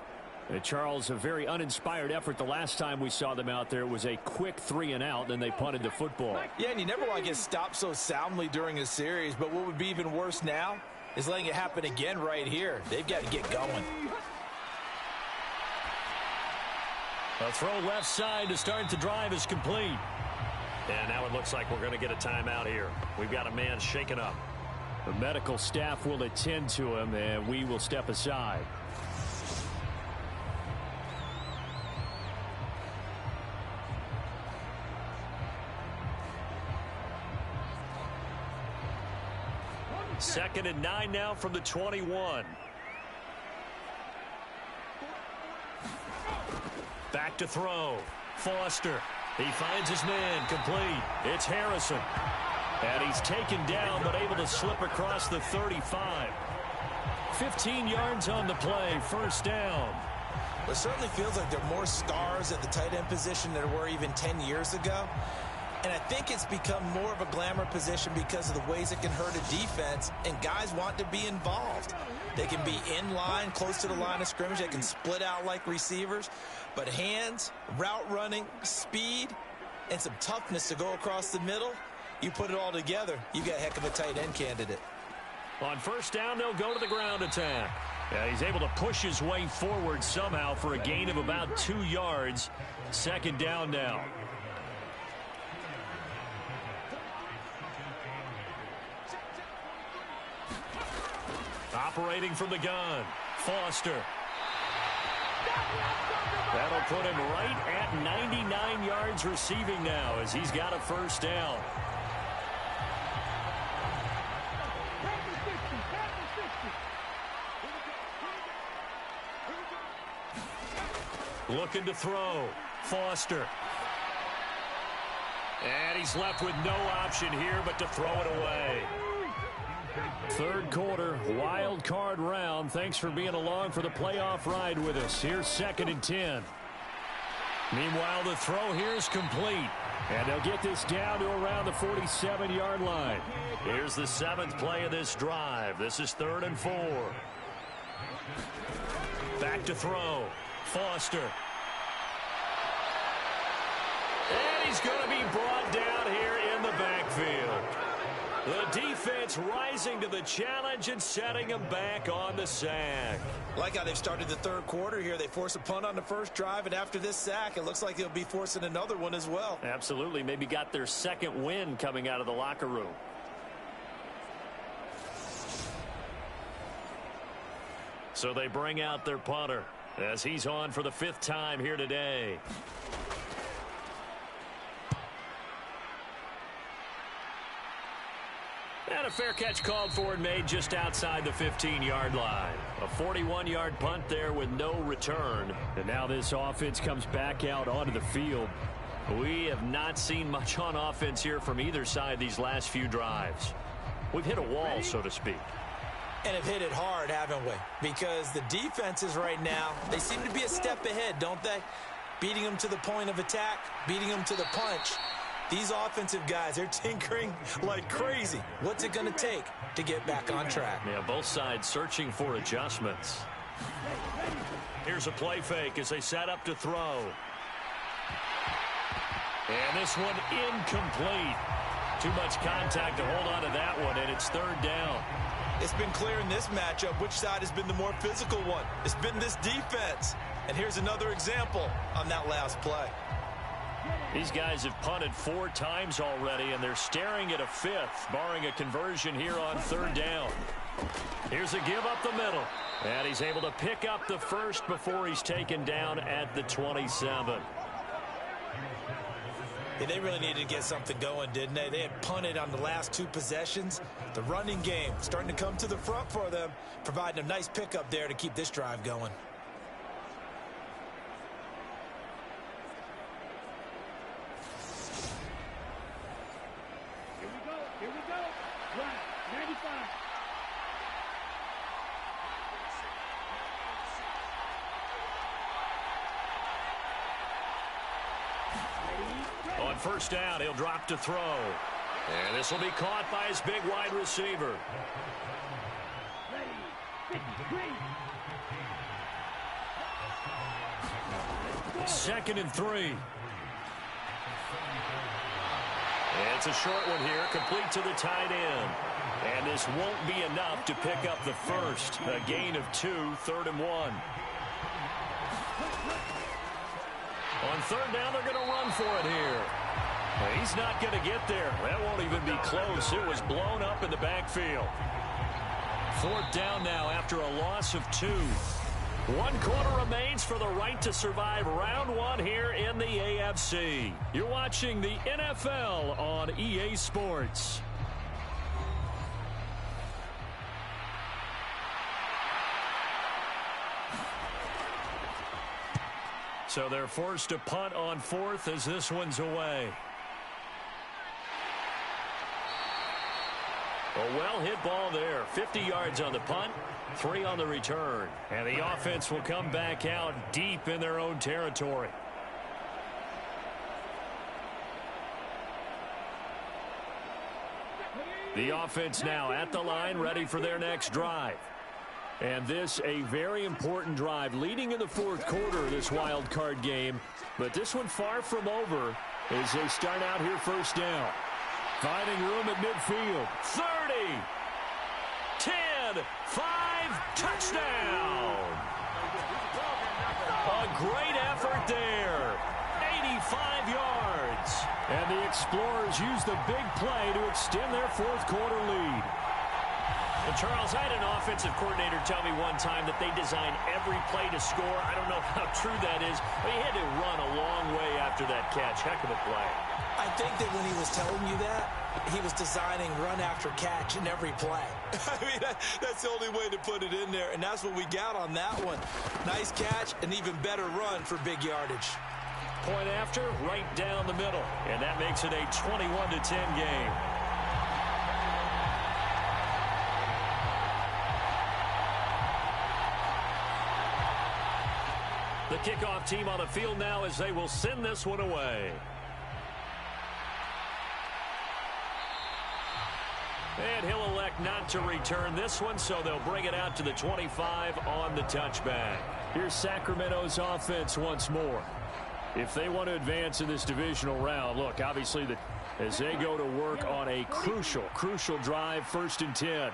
And Charles, a very uninspired effort the last time we saw them out there. It was a quick 3 and out, then they punted the football. Yeah, and you never want to get stopped so soundly during a series, but what would be even worse now is letting it happen again right here. They've got to get going. A throw left side to start the drive is complete. And now it looks like we're going to get a timeout here. We've got a man shaken up. The medical staff will attend to him, and we will step aside. Second and 9 now from the 21. Back to throw. Foster. He finds his man, complete. It's Harrison. And he's taken down, but able to slip across the 35. 15 yards on the play, first down. It certainly feels like there are more stars at the tight end position than there were even 10 years ago. And I think it's become more of a glamour position because of the ways it can hurt a defense, and guys want to be involved. They can be in line, close to the line of scrimmage. They can split out like receivers. But hands, route running, speed, and some toughness to go across the middle, you put it all together, you got a heck of a tight end candidate. On first down, they'll go to the ground attack. Yeah, he's able to push his way forward somehow for a gain of about 2 yards. Second down now. Operating from the gun, Foster. That'll put him right at 99 yards receiving now as he's got a first down. Looking to throw, Foster. And he's left with no option here but to throw it away. Third quarter, wild card round. Thanks for being along for the playoff ride with us. Here's 2nd and 10. Meanwhile, the throw here is complete. And they'll get this down to around the 47-yard line. Here's the 7th play of this drive. This is 3rd and 4. Back to throw. Foster. And he's going to be brought down here in the backfield. The defense rising to the challenge and setting them back on the sack. Like how they've started the third quarter here. They force a punt on the first drive, and after this sack, it looks like they'll be forcing another one as well. Absolutely. Maybe got their second win coming out of the locker room. So they bring out their punter as he's on for the 5th time here today. And a fair catch called for and made just outside the 15-yard line. A 41-yard punt there with no return. And now this offense comes back out onto the field. We have not seen much on offense here from either side these last few drives. We've hit a wall, so to speak. And have hit it hard, haven't we? Because the defenses right now, they seem to be a step ahead, don't they? Beating them to the point of attack, beating them to the punch. These offensive guys, they're tinkering like crazy. What's it going to take to get back on track? Yeah, both sides searching for adjustments. Here's a play fake as they set up to throw. And this one incomplete. Too much contact to hold on to that one, and it's third down. It's been clear in this matchup which side has been the more physical one. It's been this defense. And here's another example on that last play. These guys have punted 4 times already, and they're staring at a 5th, barring a conversion here on third down. Here's a give up the middle. And he's able to pick up the first before he's taken down at the 27. Yeah, they really needed to get something going, didn't they? They had punted on the last 2 possessions. The running game starting to come to the front for them, providing a nice pickup there to keep this drive going. Here we go. Right, 95. On first down, he'll drop to throw. And this will be caught by his big wide receiver. Ready, 53. 2nd and 3. It's a short one here, complete to the tight end. And this won't be enough to pick up the first. A gain of 2, 3rd and 1. On third down, they're going to run for it here. He's not going to get there. That won't even be close. It was blown up in the backfield. 4th down now after a loss of 2. 1 quarter remains for the right to survive round 1 here in the AFC. You're watching the NFL on EA Sports. So they're forced to punt on 4th as this one's away. A well-hit ball there. 50 yards on the punt, 3 on the return. And the offense will come back out deep in their own territory. The offense now at the line, ready for their next drive. And this a very important drive leading in the 4th quarter of this wild card game. But this one far from over as they start out here first down. Finding room at midfield. 30, 10, 5, touchdown. A great effort there. 85 yards. And the Explorers use the big play to extend their 4th quarter lead. Well, Charles, I had an offensive coordinator tell me one time that they design every play to score. I don't know how true that is, but he had to run a long way after that catch. Heck of a play. I think that when he was telling you that, he was designing run after catch in every play. I mean, that's the only way to put it in there, and that's what we got on that one. Nice catch, an even better run for big yardage. Point after, right down the middle, and that makes it a 21-10 game. The kickoff team on the field now as they will send this one away. And he'll elect not to return this one, so they'll bring it out to the 25 on the touchback. Here's Sacramento's offense once more. If they want to advance in this divisional round, look, obviously, as they go to work on a crucial drive, 1st and 10.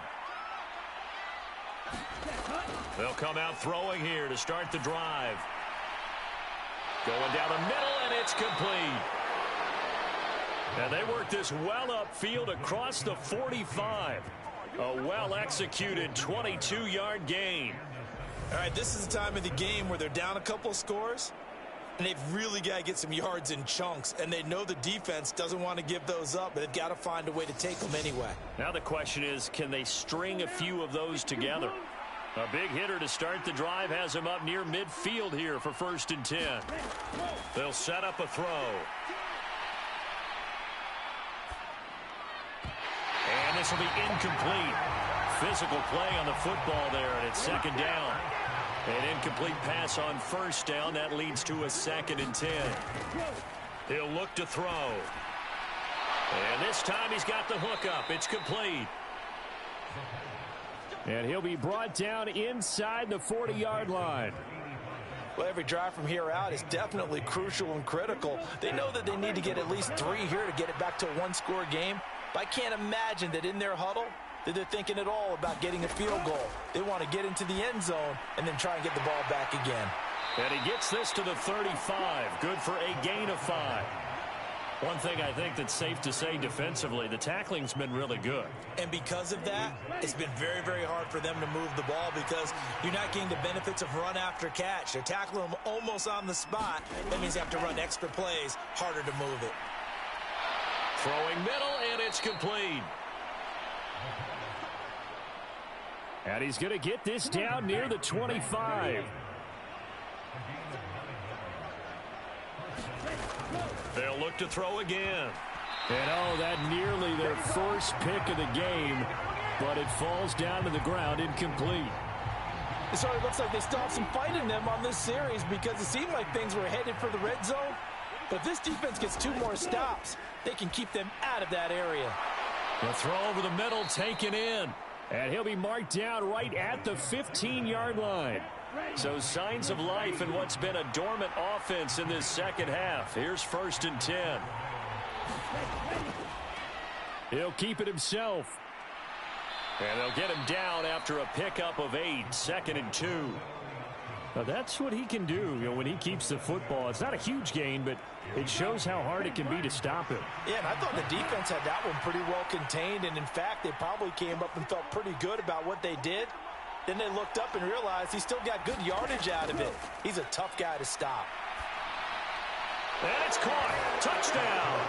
They'll come out throwing here to start the drive. Going down the middle, and it's complete. And they work this well upfield across the 45. A well-executed 22-yard gain. All right, this is the time of the game where they're down a couple of scores, and they've really got to get some yards in chunks, and they know the defense doesn't want to give those up, but they've got to find a way to take them anyway. Now the question is, can they string a few of those together? A big hitter to start the drive has him up near midfield here for 1st and 10. They'll set up a throw. And this will be incomplete. physical play on the football there, and it's second down. An incomplete pass on first down. That leads to a 2nd and 10. He'll look to throw. And this time he's got the hook up. It's complete. And he'll be brought down inside the 40-yard line. Well, every drive from here out is definitely crucial and critical. They know that they need to get at least 3 here to get it back to a one-score game. But I can't imagine that in their huddle that they're thinking at all about getting a field goal. They want to get into the end zone and then try and get the ball back again. And he gets this to the 35. Good for a gain of 5. One thing I think that's safe to say defensively, the tackling's been really good. And because of that, it's been very, very hard for them to move the ball because you're not getting the benefits of run after catch. They're tackling them almost on the spot. That means you have to run extra plays, harder to move it. Throwing middle, and it's complete. And he's going to get this down near the 25. They'll look to throw again. And oh, that nearly their first pick of the game, but it falls down to the ground incomplete. So it looks like they still have some fight in them on this series because it seemed like things were headed for the red zone. But if this defense gets 2 more stops, they can keep them out of that area. The throw over the middle taken in. And he'll be marked down right at the 15-yard line. So signs of life in what's been a dormant offense in this second half. Here's 1st and 10. He'll keep it himself. And they'll get him down after a pickup of 8. 2nd and 2. Now that's what he can do, when he keeps the football. It's not a huge gain, but it shows how hard it can be to stop him. Yeah, and I thought the defense had that one pretty well contained, and in fact, they probably came up and felt pretty good about what they did. Then they looked up and realized he still got good yardage out of it. He's a tough guy to stop. And it's caught. Touchdown.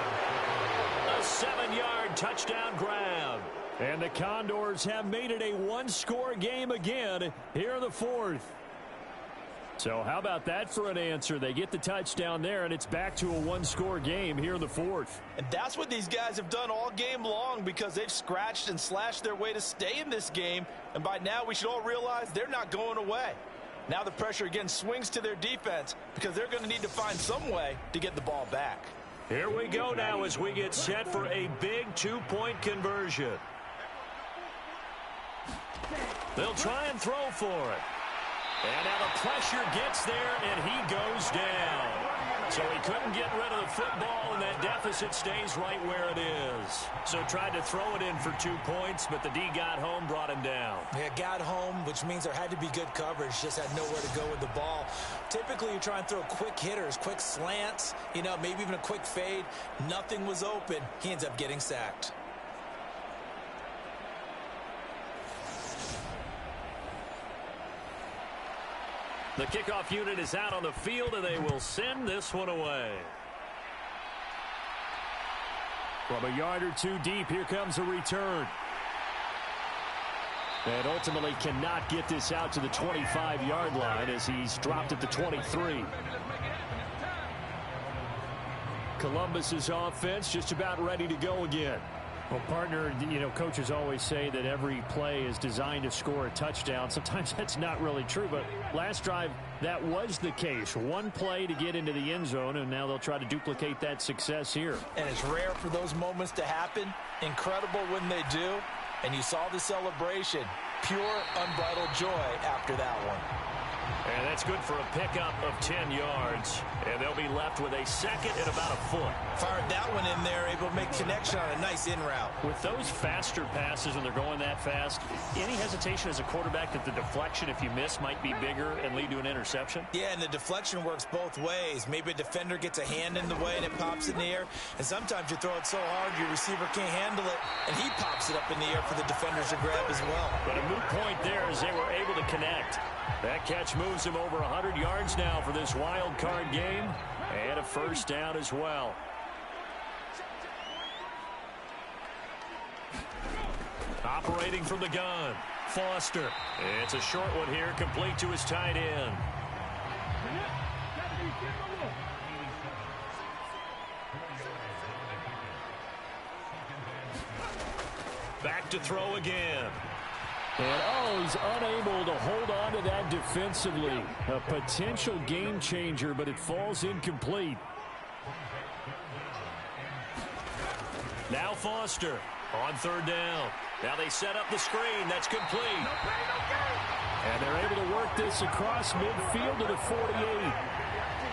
A 7-yard touchdown grab. And the Condors have made it a one-score game again here in the 4th. So how about that for an answer? They get the touchdown there, and it's back to a one-score game here in the 4th. And that's what these guys have done all game long because they've scratched and slashed their way to stay in this game. And by now, we should all realize they're not going away. Now the pressure again swings to their defense because they're going to need to find some way to get the ball back. Here we go now as we get set for a big 2-point conversion. They'll try and throw for it. And now the pressure gets there, and he goes down. So he couldn't get rid of the football, and that deficit stays right where it is. So tried to throw it in for 2 points, but the D got home, brought him down. Yeah, got home, which means there had to be good coverage. Just had nowhere to go with the ball. Typically, you try and throw quick hitters, quick slants, maybe even a quick fade. Nothing was open. He ends up getting sacked. The kickoff unit is out on the field, and they will send this one away. From a yard or 2 deep, here comes a return. And ultimately cannot get this out to the 25-yard line as he's dropped at the 23. Columbus's offense just about ready to go again. Well, partner, coaches always say that every play is designed to score a touchdown. Sometimes that's not really true, but last drive, that was the case. One play to get into the end zone, and now they'll try to duplicate that success here. And it's rare for those moments to happen. Incredible when they do. And you saw the celebration. Pure, unbridled joy after that one. And that's good for a pickup of 10 yards. And they'll be left with a 2nd and about a foot. Fired that one in there, able to make connection on a nice in route. With those faster passes and they're going that fast, any hesitation as a quarterback that the deflection, if you miss, might be bigger and lead to an interception? Yeah, and the deflection works both ways. Maybe a defender gets a hand in the way and it pops in the air. And sometimes you throw it so hard your receiver can't handle it, and he pops it up in the air for the defenders to grab as well. But a moot point there as they were able to connect. That catch moves him over 100 yards now for this wild card game, and a first down as well. Operating from the gun, Foster. It's a short one here, complete to his tight end. Back to throw again. And, oh, he's unable to hold on to that defensively. A potential game changer, but it falls incomplete. Now Foster on third down. Now they set up the screen. That's complete. And they're able to work this across midfield to the 48.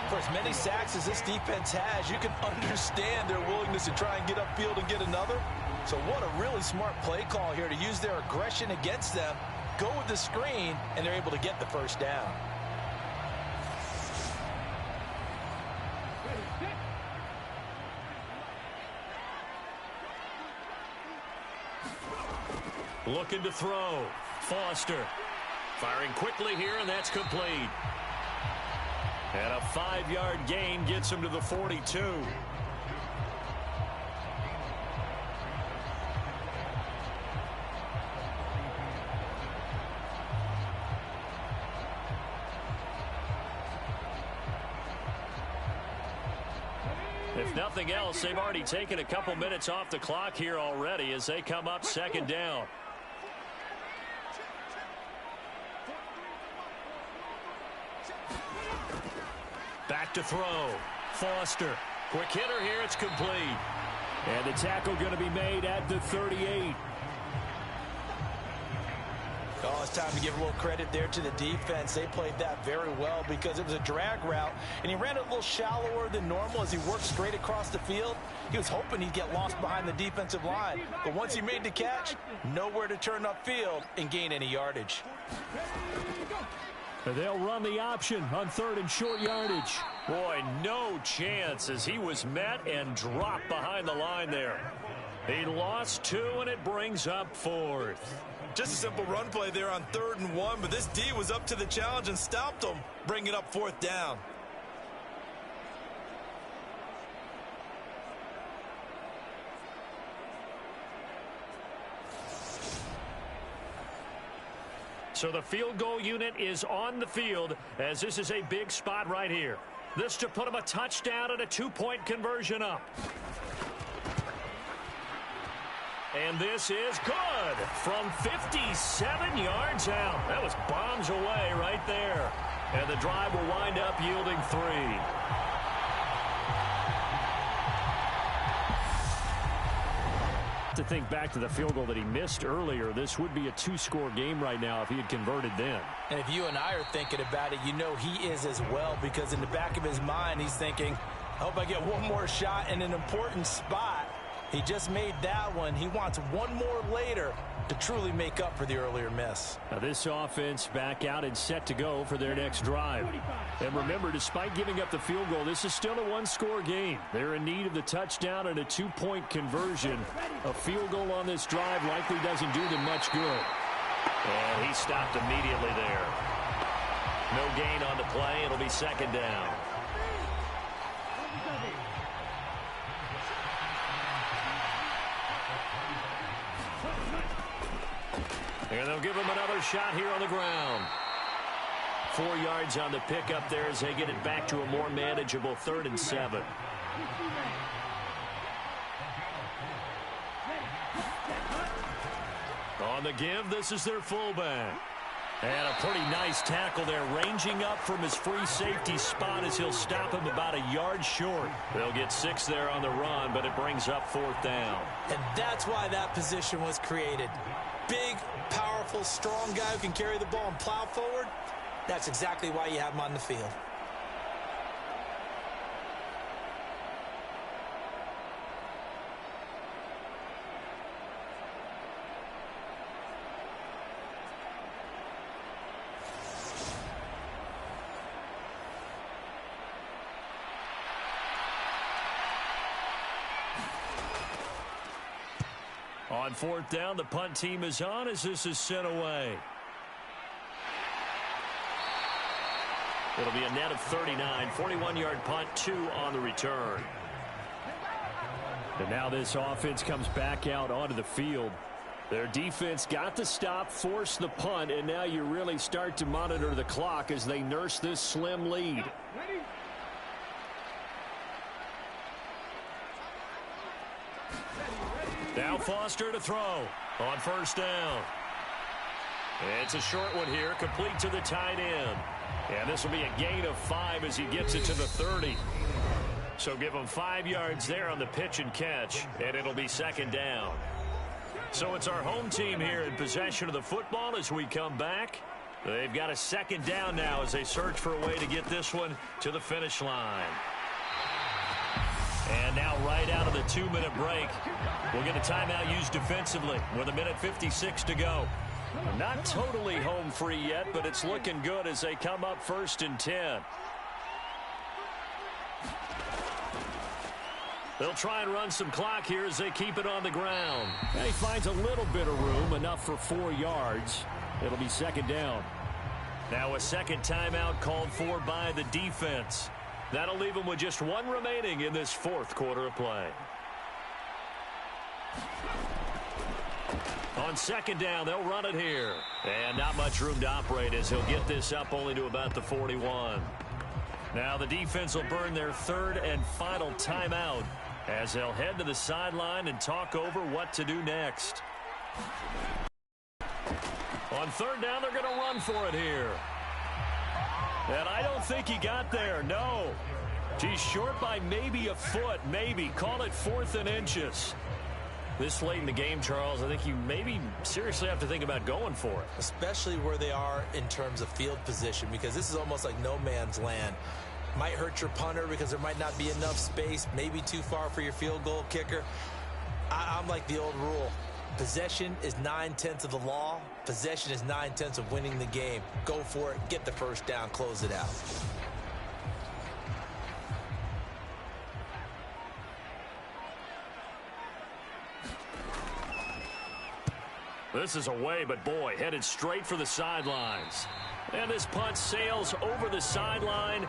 For as many sacks as this defense has, you can understand their willingness to try and get upfield and get another. So what a really smart play call here to use their aggression against them, go with the screen, and they're able to get the first down. Looking to throw. Foster firing quickly here, and that's complete. And a 5-yard gain gets him to the 42. If nothing else, they've already taken a couple minutes off the clock here already as they come up second down. Back to throw. Foster. Quick hitter here. It's complete. And the tackle going to be made at the 38. Oh, it's time to give a little credit there to the defense. They played that very well because it was a drag route, and he ran it a little shallower than normal as he worked straight across the field. He was hoping he'd get lost behind the defensive line, but once he made the catch, nowhere to turn upfield and gain any yardage. They'll run the option on third and short yardage. Boy, no chance as he was met and dropped behind the line there. He lost 2, and it brings up 4th. Just a simple run play there on 3rd and 1, but this D was up to the challenge and stopped him, bringing up 4th down. So the field goal unit is on the field as this is a big spot right here. This to put him a touchdown and a 2-point conversion up. And this is good from 57 yards out. That was bombs away right there. And the drive will wind up yielding 3. To think back to the field goal that he missed earlier, this would be a 2-score game right now if he had converted then. And if you and I are thinking about it, you know he is as well, because in the back of his mind, he's thinking, I hope I get one more shot in an important spot. He just made that one. He wants one more later to truly make up for the earlier miss. Now this offense back out and set to go for their next drive. And remember, despite giving up the field goal, this is still a 1-score game. They're in need of the touchdown and a 2-point conversion. A field goal on this drive likely doesn't do them much good. And he stopped immediately there. No gain on the play. It'll be second down. And they'll give him another shot here on the ground. 4 yards on the pickup there as they get it back to a more manageable 3rd and 7. On the give, this is their fullback. And a pretty nice tackle there, ranging up from his free safety spot as he'll stop him about a yard short. They'll get 6 there on the run, but it brings up 4th down. And that's why that position was created. Big, powerful, strong guy who can carry the ball and plow forward. That's exactly why you have him on the field. On 4th down, the punt team is on as this is sent away. It'll be a net of 39, 41-yard punt, 2 on the return. And now this offense comes back out onto the field. Their defense got the stop, forced the punt, and now you really start to monitor the clock as they nurse this slim lead. Now Foster to throw on 1st down. It's a short one here, complete to the tight end. And this will be a gain of 5 as he gets it to the 30. So give him 5 yards there on the pitch and catch, and it'll be second down. So it's our home team here in possession of the football as we come back. They've got a second down now as they search for a way to get this one to the finish line. And now right out of the 2-minute break, we'll get a timeout used defensively with 1:56 to go. Not totally home free yet, but it's looking good as they come up 1st and 10. They'll try and run some clock here as they keep it on the ground. And he finds a little bit of room, enough for 4 yards. It'll be second down. Now a second timeout called for by the defense. That'll leave them with just 1 remaining in this 4th quarter of play. On second down, they'll run it here. And not much room to operate as he'll get this up only to about the 41. Now the defense will burn their 3rd and final timeout as they'll head to the sideline and talk over what to do next. On 3rd down, they're going to run for it here. And I don't think he got there, no. He's short by maybe a foot, maybe. Call it 4th and inches. This late in the game, Charles, I think you maybe seriously have to think about going for it. Especially where they are in terms of field position, because this is almost like no man's land. Might hurt your punter because there might not be enough space, maybe too far for your field goal kicker. I'm like the old rule. Possession is 9/10 of the law. Possession is 9/10 of winning the game. Go for it, get the first down, close it out. This is away, but boy, headed straight for the sidelines. And this punt sails over the sideline.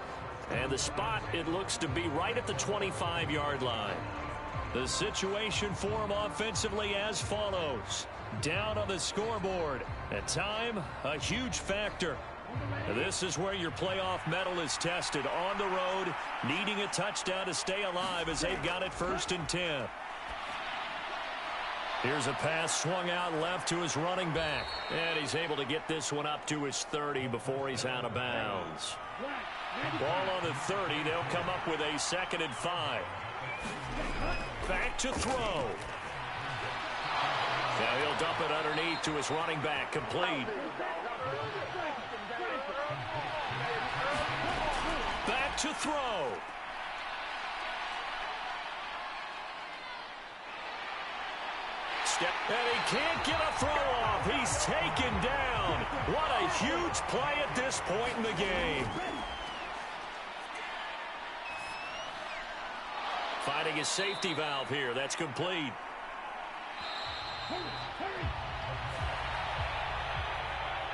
And the spot, it looks to be right at the 25-yard line. The situation for him offensively as follows. Down on the scoreboard. At time, a huge factor. This is where your playoff medal is tested. On the road, needing a touchdown to stay alive as they've got it 1st and 10. Here's a pass swung out left to his running back. And he's able to get this one up to his 30 before he's out of bounds. Ball on the 30. They'll come up with a 2nd and 5. Back to throw. Now he'll dump it underneath to his running back. Complete. Back to throw. And he can't get a throw off. He's taken down. What a huge play at this point in the game. Finding his safety valve here. That's complete.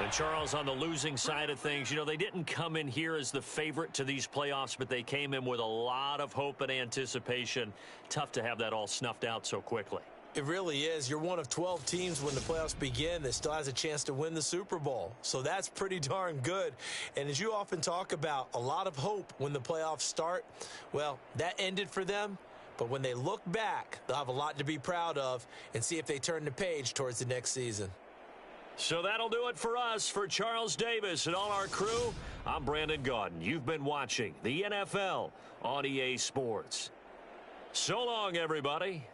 And Charles, on the losing side of things, you know, they didn't come in here as the favorite to these playoffs, but they came in with a lot of hope and anticipation. Tough to have that all snuffed out so quickly. It really is. You're one of 12 teams when the playoffs begin that still has a chance to win the Super Bowl. So that's pretty darn good. And as you often talk about, a lot of hope when the playoffs start. Well, that ended for them. But when they look back, they'll have a lot to be proud of and see if they turn the page towards the next season. So that'll do it for us. For Charles Davis and all our crew, I'm Brandon Gaudin. You've been watching the NFL on EA Sports. So long, everybody.